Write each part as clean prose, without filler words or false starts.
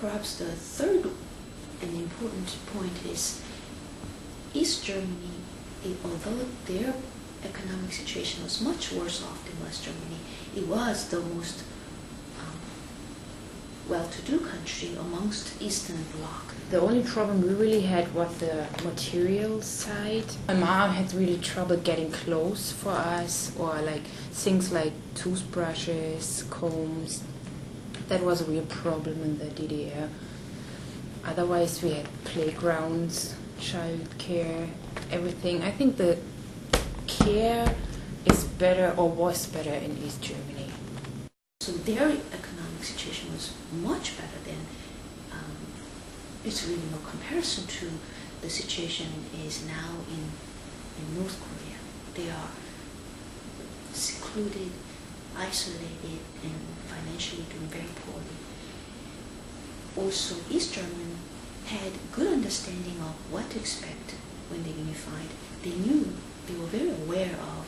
Perhaps the third and important point is East Germany, although their economic situation was much worse off than West Germany, it was the most well-to-do country amongst Eastern Bloc. The only problem we really had was the material side. My mom had really trouble getting clothes for us, or like things like toothbrushes, combs. That was a real problem in the DDR. Otherwise, we had playgrounds, childcare, everything. I think the care is better, or was better, in East Germany. So their economic situation was much better than, it's really no comparison to the situation is now in North Korea. They are secluded, isolated, and financially doing very poorly. Also, East Germany had good understanding of what to expect when they unified. They were very aware of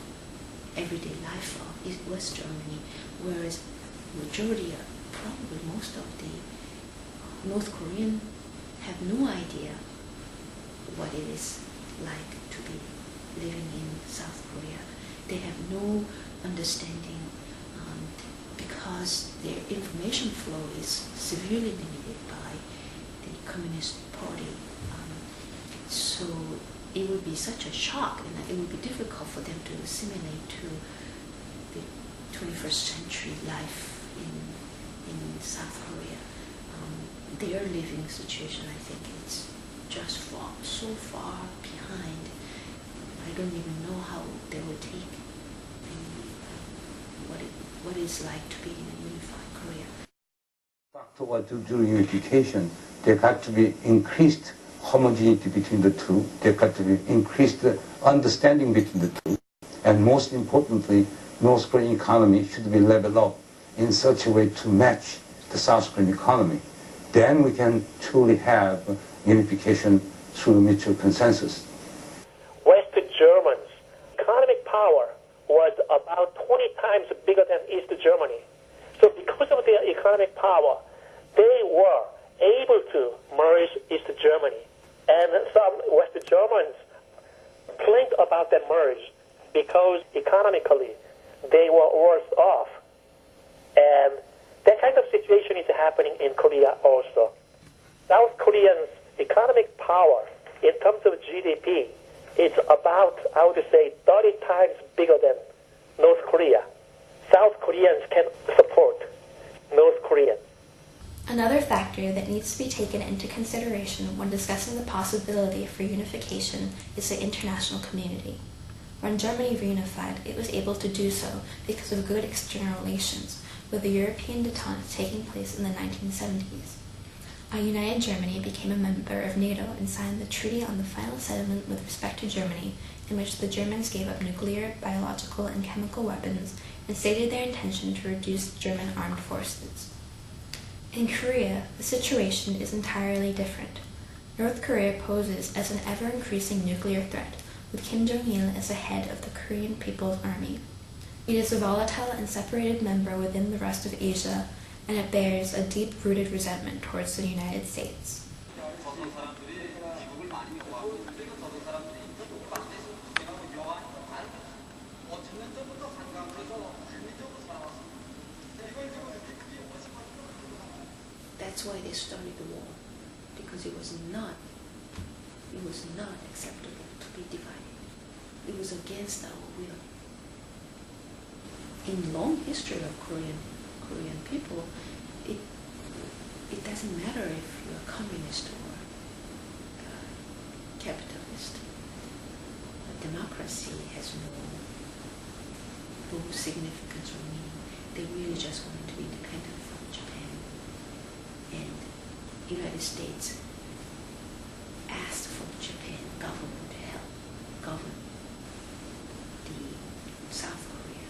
everyday life of West Germany, whereas majority, probably most of the North Korean have no idea what it is like to be living in South Korea. They have no understanding because their information flow is severely limited by the Communist Party. So it would be such a shock, and it would be difficult for them to assimilate to the 21st century life in South Korea. Their living situation, I think, it's just so far behind. I don't even know how they will take what it's like to be in a unified Korea. During unification, there got to be increased homogeneity between the two. There got to be increased understanding between the two. And most importantly, North Korean economy should be leveled up in such a way to match the South Korean economy. Then we can truly have unification through mutual consensus. West Germans' economic power was about 20 times bigger than East Germany. So because of their economic power, they were able to merge East Germany. And some West Germans complained about that merge because economically they were worse off. And that kind of situation is happening in Korea also. South Koreans' economic power in terms of GDP is about, I would say, 30 times bigger than North Korea. South Koreans can support North Koreans. Another factor that needs to be taken into consideration when discussing the possibility for unification is the international community. When Germany reunified, it was able to do so because of good external relations, with the European détente taking place in the 1970s. A united Germany became a member of NATO and signed the Treaty on the Final Settlement with respect to Germany, in which the Germans gave up nuclear, biological, and chemical weapons and stated their intention to reduce German armed forces. In Korea, the situation is entirely different. North Korea poses as an ever-increasing nuclear threat, with Kim Jong-il as the head of the Korean People's Army. It is a volatile and separated member within the rest of Asia, and it bears a deep-rooted resentment towards the United States. That's why they started the war, because it was not acceptable to be divided. It was against our will. In long history of Korean people, it doesn't matter if you're communist or capitalist. Democracy has no significance or meaning. They really just wanted to be independent from Japan. And the United States asked for Japan government to help govern the South Korea.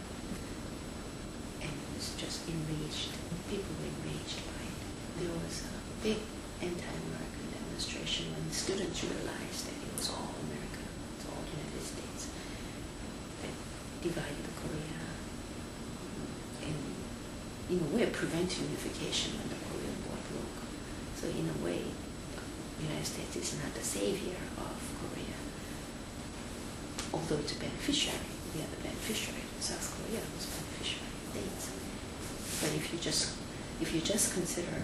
And it was just enraged. People were enraged by it. There was a big anti-American demonstration when students realized that it was all America, it's all United States, that divided Korea. And in a way, prevented unification when the Korean War broke. So in a way, the United States is not the savior of Korea. Although it's a beneficiary, we are the beneficiary. South Korea was beneficiary states. But if you just consider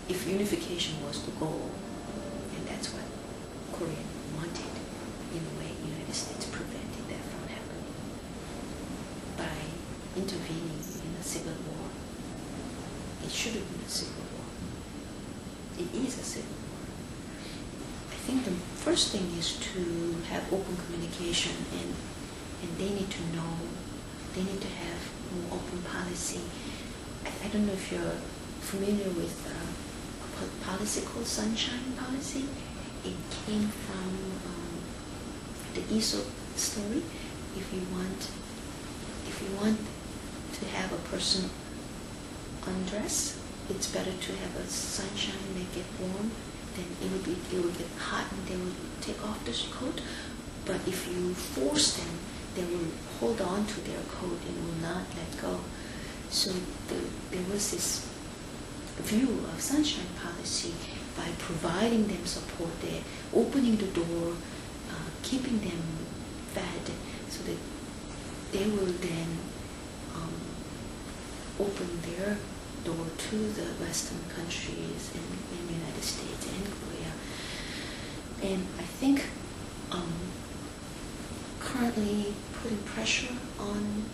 if unification was the goal, and that's what Korea wanted, in a way, the United States prevented that from happening by intervening in a civil war. It should have been a civil war. It is a civil war. I think the first thing is to have open communication, and they need to know, they need to have more open policy. I don't know if you're familiar with a policy called Sunshine Policy. It came from the Aesop story. If you want to have a person undress, it's better to have a sunshine, make it warm. Then it will get hot and they will take off this coat. But if you force them, they will hold on to their coat and will not let go. So there was this view of sunshine policy by providing them support, there, opening the door, keeping them fed, so that they will then open their door to the Western countries and United States and Korea. And I think currently putting pressure on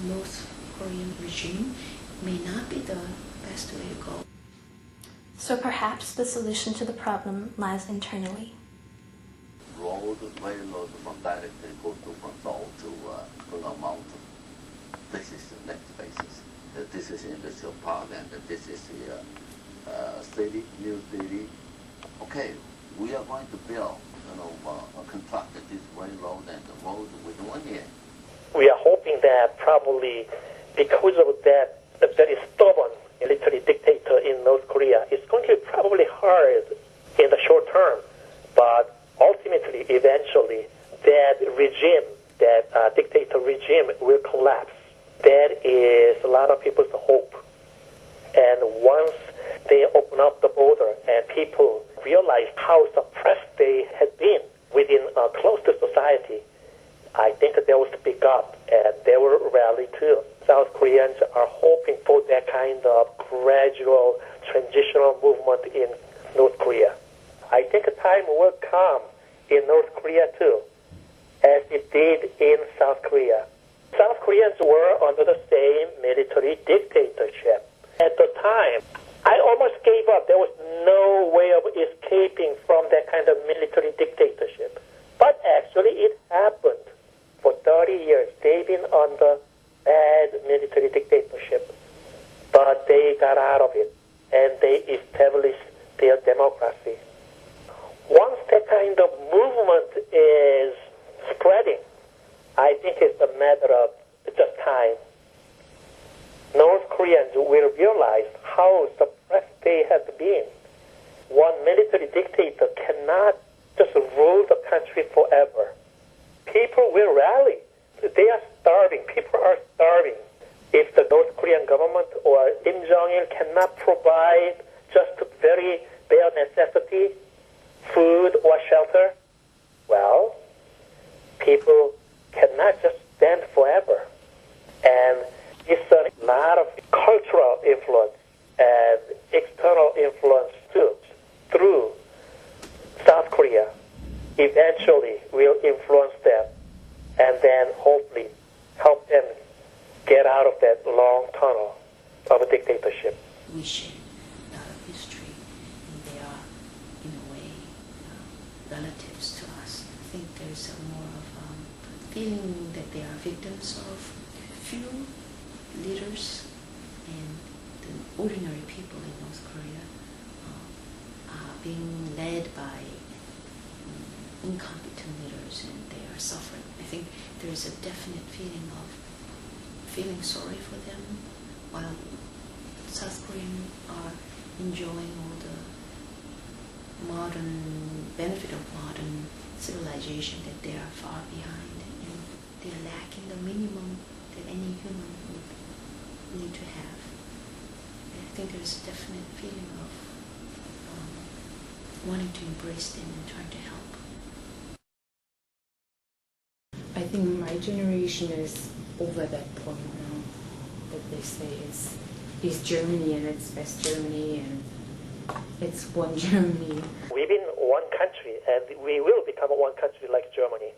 North Korean regime may not be the best way to go. So perhaps the solution to the problem lies internally. Railroad from directly go from Seoul to Pulau Mountain. This is the next basis. This is industrial park, and this is the city, new city. Okay, we are going to build, construct this railroad and the road within 1 year. We are hoping that probably because of that, the very stubborn military dictator in North Korea, it's going to be probably hard in the short term, but ultimately, eventually, that regime, that dictator regime will collapse. That is a lot of people's hope. And once they open up the border and people realize how suppressed they had been within a closed society, I think that they will speak up and they will rally too. South Koreans are hoping for that kind of gradual transitional movement in North Korea. I think a time will come in North Korea too, as it did in South Korea. South Koreans were under the same military dictatorship. At the time, I almost gave up. There was no way of escaping from that kind of military dictatorship. But actually it happened. For 30 years, they've been under bad military dictatorship. But they got out of it, and they established their democracy. Once that kind of movement is spreading, I think it's a matter of just time. North Koreans will realize how suppressed they have been. One military dictator cannot just rule the country forever. People will rally. They are starving. People are starving. If the North Korean government or Kim Jong-il cannot provide just very bare necessity, food or shelter, well, people cannot just stand forever. And it's a lot of cultural influence and external influence too, through South Korea, eventually will influence them and then hopefully help them get out of that long tunnel of a dictatorship. We share a lot of history, and they are, in a way, relatives to us. I think there's a more of feeling that they are victims of few leaders, and the ordinary people in North Korea are being led by incompetent leaders, and they are suffering. I think there is a definite feeling of feeling sorry for them, while South Koreans are enjoying all the modern benefit of modern civilization, that they are far behind, and they are lacking the minimum that any human would need to have. I think there's a definite feeling of wanting to embrace them and trying to help. I think my generation is over that point now, that they say it's Germany and it's West Germany and it's one Germany. We've been one country and we will become one country like Germany.